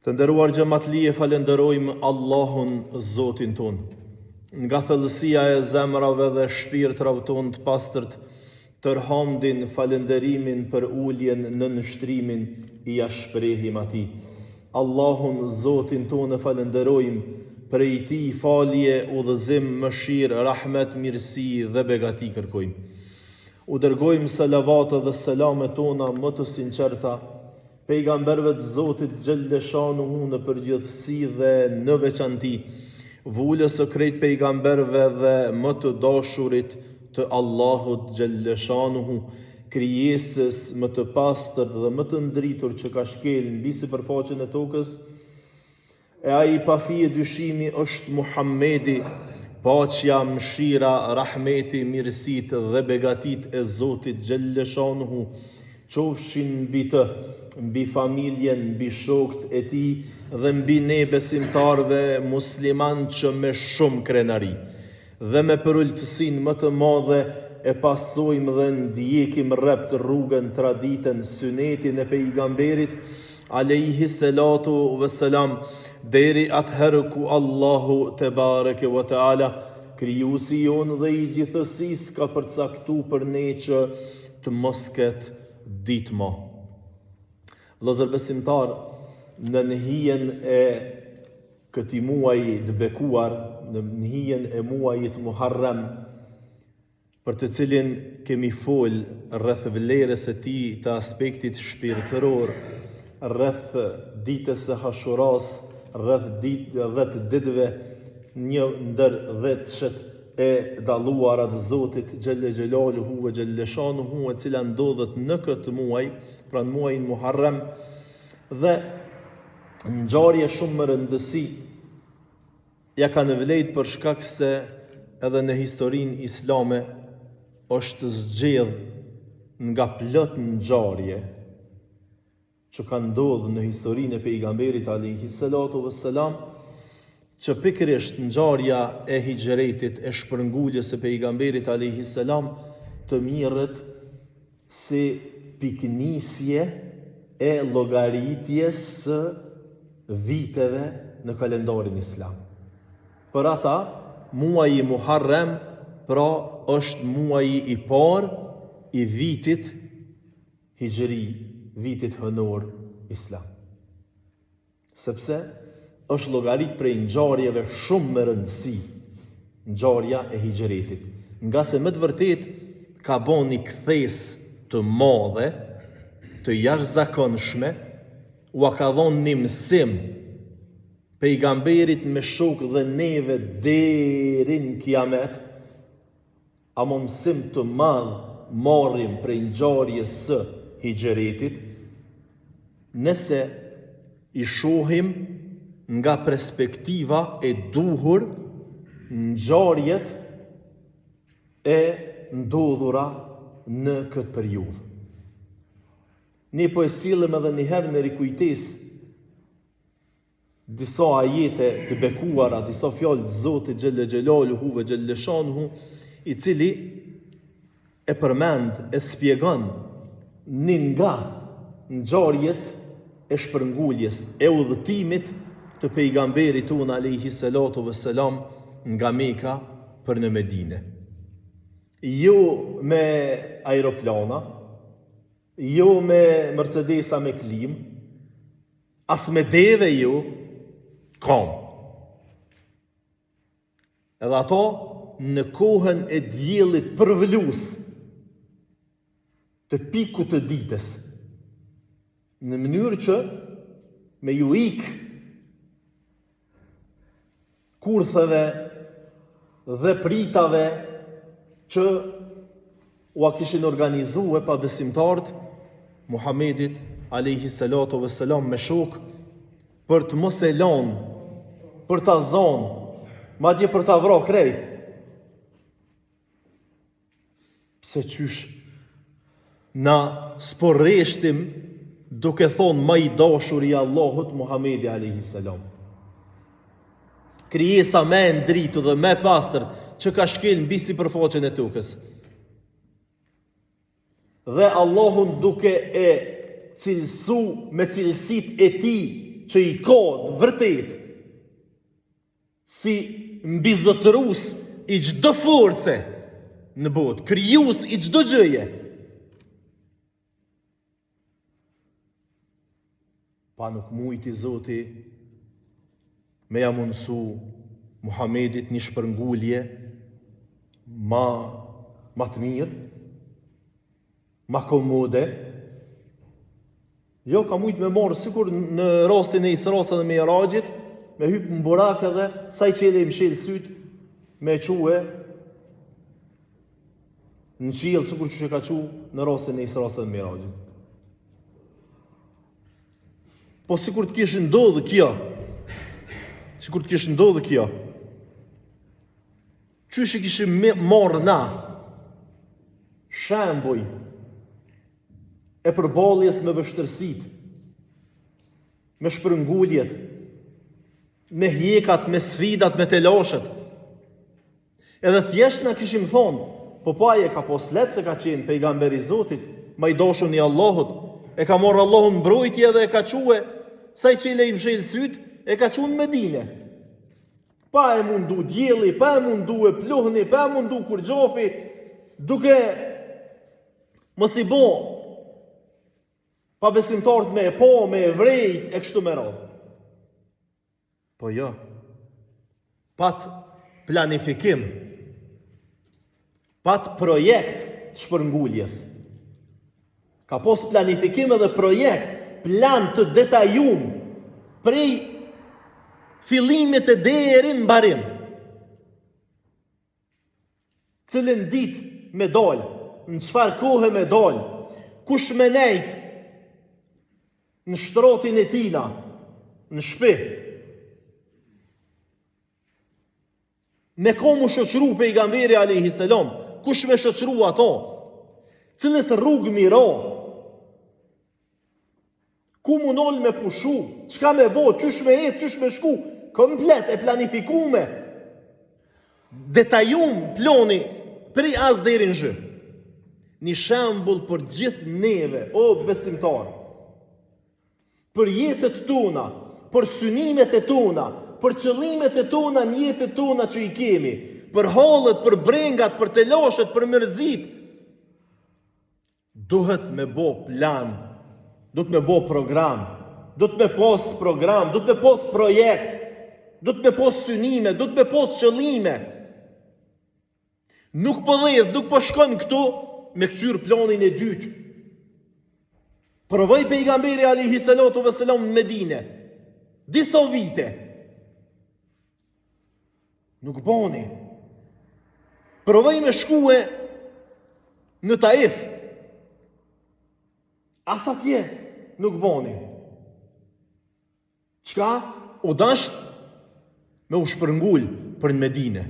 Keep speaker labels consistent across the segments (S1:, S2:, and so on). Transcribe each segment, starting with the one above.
S1: Të nderuar xhamatli, falenderojmë Allahun Zotin ton. Nga thellësia e zemrave dhe shpirtrave ton të pastërt, tërhamdin, falenderimin për uljen në nështrimin i shprehim atij. Allahun Zotin ton e falenderojmë, prej tij falje, udhëzim, mëshirë, rahmet, mirësi dhe begati kërkojmë. U dërgojmë salavat dhe selamet tona më të sinqerta pejgamberëve të Zotit xhalleshanuhu në përgjithësi dhe në veçanti, vulës së krejt pejgamberëve dhe më të dashurit të Allahut xhalleshanuhu, krijesës më të pastër dhe më të ndritur që ka shkel mbi sipërfaqen e tokës. E ai pa fije dyshimi është Muhammedi, paqja, mëshira, rahmeti, mirësitë dhe begatit e Zotit xhalleshanuhu qofshin mbi të, mbi familjen, mbi shokët e tij dhe mbi ne besimtarve musliman që me shumë krenari dhe me përulltësinë më të madhe e pasojmë dhe ndjekim rrept rrugën, traditën, sunetin e pejgamberit alayhi salatu vesselam, deri atëherë ku Allahu te bareke ve teala, krijuesi jon dhe i gjithësisë, ka përcaktuar për ne që të mos ketë ditë më. Vëllezër besimtar, në hijen e këtij muaji të bekuar, në hijen e muajit Muharram, për të cilin kemi fol rreth vlerës së tij të aspektit shpirtëror, rreth ditës së Hashuras, rreth ditëve, një ndër 10 e dalluara të Zotit xhelle xhelaluhu ve xhelleshanuhu, e cila ndodhet në këtë muaj, pra në muajin Muharram, dhe ngjarje shumë më rëndësi ja kanë vlejt për shkak se edhe në historinë islame është zgjedh nga plot ngjarje që kanë ndodhur në historinë e pejgamberit alayhi salatu vesselam, që pikërisht ngjarja e hijretit, e shpërnguljes së pejgamberit alayhi salam, të mirret si piknisje e llogaritjes së viteve në kalendarin islam. Për ata, muaji Muharram pra është muaji i parë i vitit hijri, vitit hënor islam. Sepse është llogarit prej ngjarjeve shumë me rëndësi, ngjarja e hijretit, nga se më të vërtet ka bën një kthesë të madhe, të jashtëzakonshme, u ka dhënë një mësim pejgamberit me shok dhe neve deri në kiamet, ama mësim të madh marrim prej ngjarjes së hijretit, nëse i shohim nga perspektiva e duhur ngjarjet e ndodhura në këtë periudhë. Ne po e sillim edhe një herë në rikujtesë disa ajete të bekuara, disa fjalë të Zotit xhelle xhelaluhu ve xhelleshanuhu, i cili e përmend, e spjegon një nga ngjarjet e shpërnguljes, e udhëtimit të pejgamberit ton alayhi salatu vesselam nga Mekka për në Medinë. Jo me aeroplana, jo me Mercedesa me klim, as me deve jo, kam. Edhe ato në kohën e diellit përvlues të pikut të ditës, në mënyrë që me ju ikë kurtheve dhe pritave që u kishin organizuar pa besimtarët Muhammedit alayhi salatu vesselam me shok, për të mos e lënë, për ta zonë, madje për ta vrarë krejt. Pse qysh na sporreshtim duke thonë më i dashuri i Allahut Muhammedi alayhi salam, krijesa më e ndritur dhe më e pastër që ka shkel mbi sipërfaqen e tokës. Dhe Allahun duke e cilësu me cilësit e tij që i kod vërtet si mbizotërus i çdo force në botë, krijues i çdo gjëje. Pa nuk mujti Zoti me ja mundësu Muhamedit një shpërngulje ma të mirë, ma komode. Jo, ka mujt me morë, sikur në rastin e Isras dhe Mi'rajit, me hypë në burak edhe sa i qele i mshelë sytë, me quhe në qiell, sikur që ka quhe në rastin e Isras dhe Mi'rajit. Po sikur të kishë ndodhë kjo, qysh i kishim marrë na shembuj e përballjes me vështërsit, me shpërnguljet, me hjekat, me sfidat, me telashet. Edhe thjesht na kishim thonë, po paje ka poslet se ka qenë pejgamberi Zotit, ma i dashun i Allahut, e ka marrë Allahun mbrojtje dhe e ka quhe, sa i qele i mshelë syt, e ka quhe në Medine. Pa e mundu djeli, pa e mundu e pluhni, pa e mundu kurgjofi, duke mos i bo pa besimtarët me e po, me e vrejt, e kështu me radhë. Po jo, pat planifikim, pat projekt të shpërnguljes. Ka pos planifikim edhe projekt, plan të detajum, prej fillimit e deri në mbarim. Cilën ditë me dal, në çfarë kohë me dal, kush me nejt në shtrotin e tina, në shtëpi. Me komu shoqëru pejgamberi alayhi salam, kush me shoqëru ato, cilës rrugë miro, ku munol me pushu, çka me bo, qysh me jetë, qysh me shku, komplet e planifikume, detajum ploni, prej as deri në zhë. Një shembull për gjithë neve, o besimtar, për jetët tona, për synimet e tona, për qëllimet e tona në jetët tona që i kemi, për hallet, për brengat, për telashet, për mërzit, duhet me bo plan, duhet me bo program, duhet me pos program, duhet me pos projekt, duhet me pos synime, duhet me pos qëllime. Nuk po dhez, nuk po shkon këtu me këqyr planin e dytë. Provoj pejgamberi alayhi salatu vesselam në Medine, disa vite. Nuk boni. Provoj me shkue në Taif. As atje nuk boni. Çka? U dasht me u shpërngull për në Medine.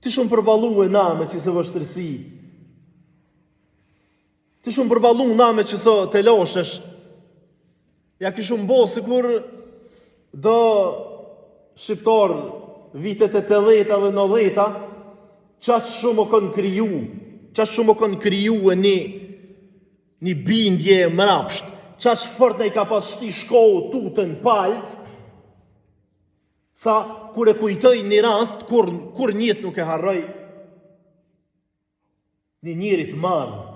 S1: Ti shumë përballu e na me që se vështërsi. Ti shumë përballu na me që se telashesh. Ja kishëm bo si kur do shqiptar vitet e 80 dhe 90, qaq shumë o kënë kriju, qaq shumë o kënë kriju e një bindje e mrapsht, qaq fort ne i ka pas shti shkohu tutën palc, sa kur e kujtoj një rast, kur njët nuk e harroj, një njërit marë.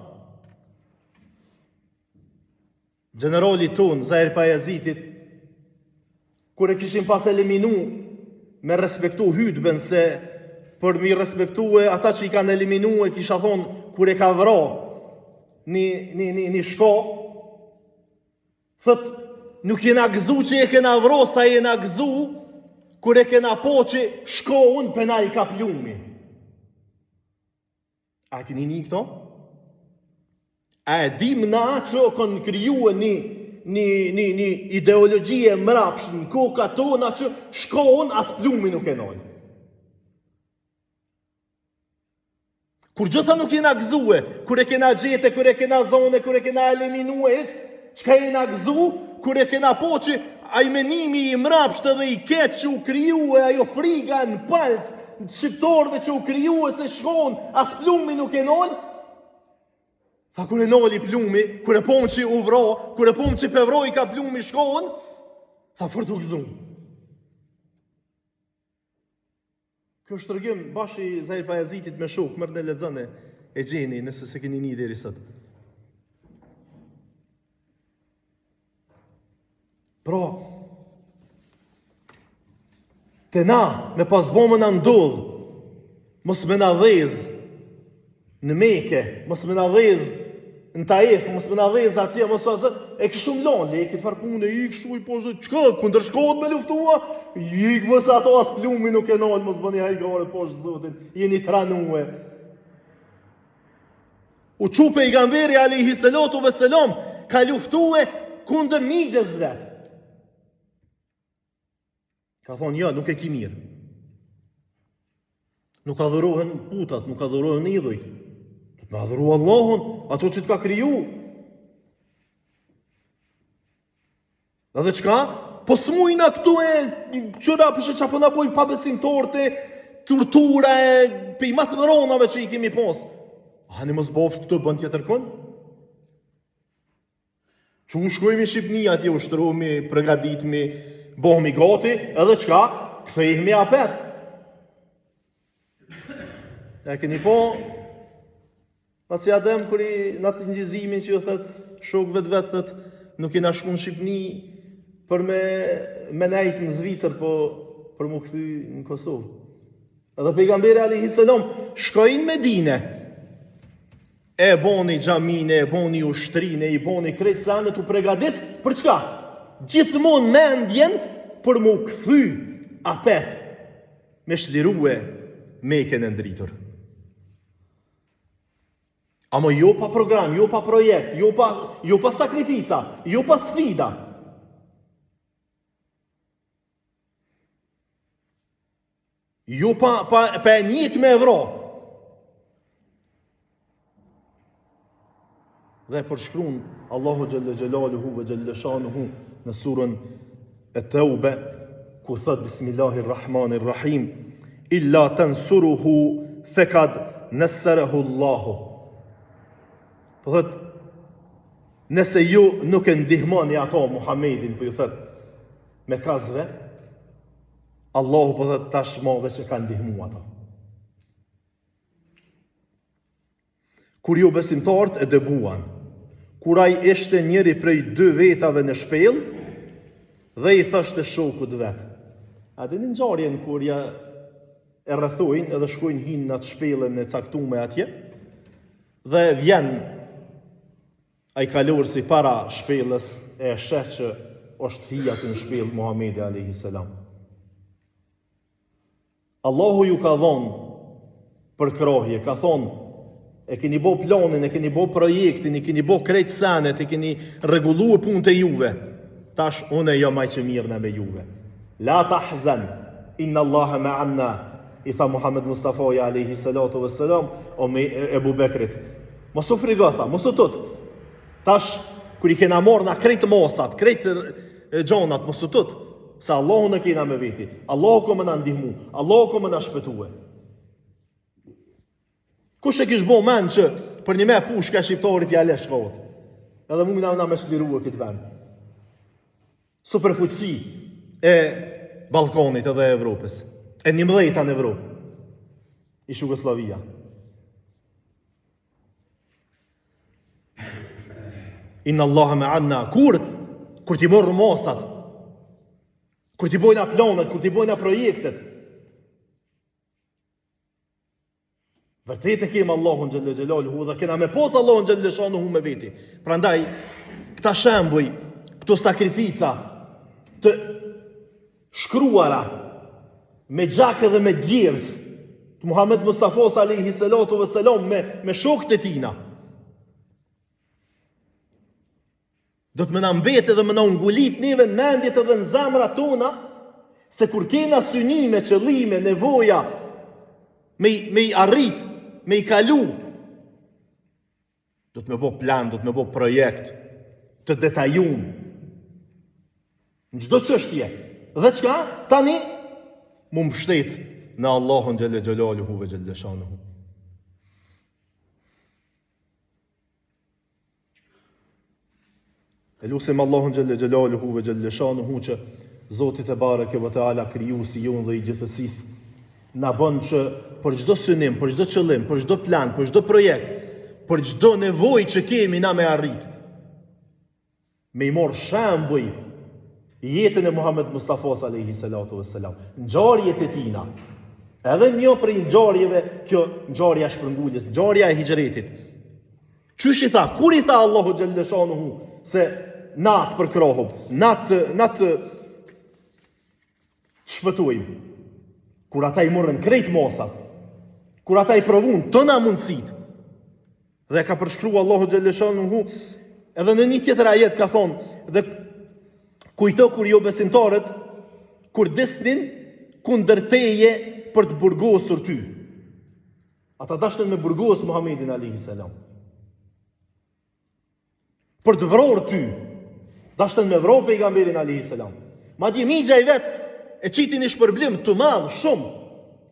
S1: Generali ton, Zahir Pajazitit, kur e kishim pas eliminu, me respektu hutben se për mi respektu e ata që i kanë eliminu e kisha thonë, kur e ka vra një shko, thët, nuk jena gëzu që e kena vra, sa jena gëzu, kur e kena po që shko unë penal ka plumi. A keni një këto? A e dim na që o kënë kryu e një ideologjie mrapsh në koka tona që shko unë as plumi nuk e nojnë. Kur gjitha nuk jena gëzue, kur e kena gjete, kur e kena zone, kur e kena eliminue, çka jena gëzu, kur e kena po që ajmenimi i mrapsht edhe i keq që u kryu e ajo friga në palc, shqiptorve që u kryu e se shkon, as plumi nuk e nojnë, Tha kur e noli plumi, kur e pom që u vro, kur e pom që pevroj ka plumi shkohën, tha fort u gëzum. Kjo është tërgim bashi Zahir Bajazitit me shok, mërë në lexone e gjeni nëse se keni një deri sot. Pra, të na, me pas bomën a ndodh, mos me na dhez në Mekë, mos me na dhez në Taif, mos me na dhez atje, mos e kështu lole, e këtë farpune, i kështu i poshtë, çka, kundër shkohet me luftua, i këmës ato as plumi nuk e nalë, mos bëni hajgare poshtë Zotin, jeni tranue. U çu pejgamberi alayhi salatu vesselam ka luftue kundër migjes vet. Ka thonë, ja, nuk e ki mirë. Nuk adhurohen putat, nuk adhurohen idhujt. Me adhuru Allahun, ato që t'ka kriju. Edhe çka? Po s'mujna këtu e qëra përshë që apo na bojnë pabesimtorte, tortura e pe i matë mëronave që i kemi pos. Hani mos boftë këtu bën tjetër kënë? Që u shkojmë i Shqipni, atje u shtrojmë, përgatitmi, bohmi gati, edhe çka? Kthehemi apet. E keni po, pasi Adem kur i në atë ngjizimin që ju thët, shok vetë thët, nuk i na shku në Shqipni për me nejtë në Zvicër, po për mu kthy në Kosovë. Edhe pejgamberi alayhi salam shkojnë në Medinë, e boni xhamine, e boni ushtrine, i boni krejt sanet u pregadit për çka? Gjithmonë mendjen për mu kthy apet me shlirue Mekën e ndritur. Amo jo pa program, jo pa projekt, jo pa sakrifica, jo pa sfida. Jo pa njët me evro. Dhe përshkruan Allahu Gjelle Gjelaluhu ve Gjelle Shanuhu në surën e Taube, ku thot Bismillahirrahmanirrahim, illa tansuruhu fekad nësërehu Allahu. Po thot, nëse ju nuk e ndihmoni ato Muhammedin, po ju thot, me kazve, Allahu po thot tashmave që ka ndihmu ato. Kur ju besimtarët e dëbuan, kur ai ishte njëri prej dy vetave në shpellë, dhe i thashte shokut vet. A dini ngjarjen kur ja e rrethojnë edhe shkojnë hinë në atë shpellën e caktuar atje, dhe vjen ai kalorësi para shpellës e sheh që është hijat në shpellë Muhamedi alayhi salam. Allahu ju ka dhonë për krohje, ka thonë, e keni bo planin, e keni bo projektin, e keni bo krejt sanet, e keni rregullu punët e juve. Tash, une jo maj që mirë në me juve. La tahzan, inna Allahe me anna, i tha Muhammed Mustafaja alayhi salatu vesselam, o me Ebu Bekrit. Mos u frigotha, mos u tut. Tash, kër i kena morë na krejt mosat, krejt gjonat, mos u tut. Se Allahu në kena me veti, Allahu ko më në ndihmu, Allahu ko më në shpëtue. Kush e kish bo men që për një me pushka shqiptarit ja le shkot, edhe mund na me shlirua këtë vend. Superfuqësi e Balkanit edhe Evropës, e 11 në Evropë, i Jugoslavia. Inna Allahe me anna, kur ti morë mosat, kur ti bojna planet, kur ti bojna projektet. Vërtet e kemë Allahun Gjelle Gjelaluhu dhe kena me posë Allahun Gjelle Shanuhu me veti. Prandaj, këta shembuj, këto sakrifica të shkruara me gjakë dhe me djerës të Muhammed Mustafa alayhi salatu vesselam me shokët e tina. Do të më na mbete dhe më na ungulit neve në mendjet edhe në zemrat tona, se kur kena synime, qëllime, nevoja, me i arrit, me i kalu, do të me bo plan, do të me bo projekt, të detajum, në çdo çështje. Dhe çka? Tani, mu mbështet në Allahun Gjelle Gjelaluhu ve Gjelle Shanuhu. E lusim Allahun xhelle xhelaluhu ve xhelle shanuhu që Zoti te bareke ve teala krijuesi jon dhe i gjithësisë na bën që për çdo synim, për çdo qëllim, për çdo plan, për çdo projekt, për çdo nevojë që kemi na me arrit, me i marr shembull jetën e Muhammed Mustafas alayhi salatu wassalam, ngjarjet e tina. Edhe një prej ngjarjeve, kjo ngjarja e shpërnguljes, ngjarja e hijretit. Qysh i tha, kur i tha Allahu xhelle shanuhu se natë për krohub, natë shpëtojmë, kur ata i morën krejt mosat, kur ata i provun tëna mundësit, dhe ka përshkruar Allahu xhelle shanuhu, edhe në një tjetër ajet ka thonë, dhe kujto kur jo besimtarët, kur desnin kundër teje për të burgosur ty. Ata dashtën me burgos Muhammedin alayhi salam. Për të vrorë ty, dashtën me vrorë pejgamberin alayhi salam. Madje migja i vet e qitin i shpërblim të madh shumë.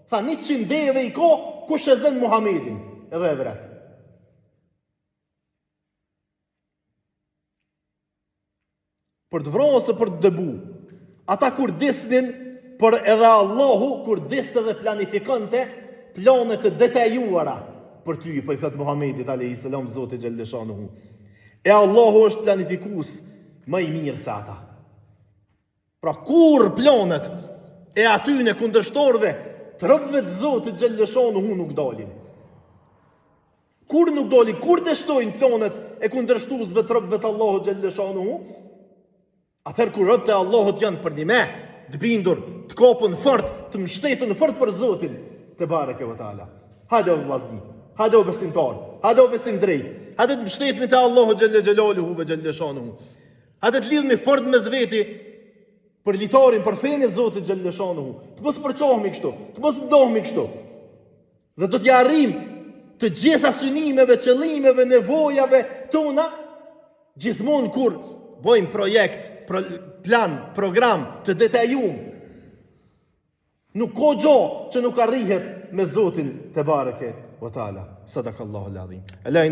S1: Tha 100 deve i ko, kush e zën Muhammedin, edhe e vret. Për të vrorë ose për të dëbu. Ata kur disnin, por edhe Allahu kur diste dhe planifikonte planet të detajuara për ty, po i thot Muhammedit alayhi salam Zoti xhelle shanuhu. E Allahu është planifikues më i mirë se ata. Pra kur planet e aty në kundërshtorëve të robëve të Zotit xhelle shanuhu nuk dalin. Kur nuk dalin, kur dështojnë planet e kundërshtuesve të robëve të Allahut xhelle shanuhu, atëherë kur robët e Allahut janë për një të bindur, të kopën fort, të mbështetën fort për Zotin te bareke ve taala. Hajde o vllazni, hajde o besimtar, hajde o besim drejt, hajde të mbështetemi te Allahu xhelle xhelaluhu ve xhelle shanuhu. Hajde të lidhemi fort me zveti për litarin, për fenë e Zotit xhelle shanuhu. Të mos përçohemi kështu, të mos ndohemi kështu. Dhe do t'ja arrijmë të gjitha synimeve, qëllimeve, nevojave tona, gjithmonë kur bëjmë projekt, plan, program të detajum. Nuk ka gjë që nuk arrihet me Zotin te bareke ve taala. Sadakallahu al-azim.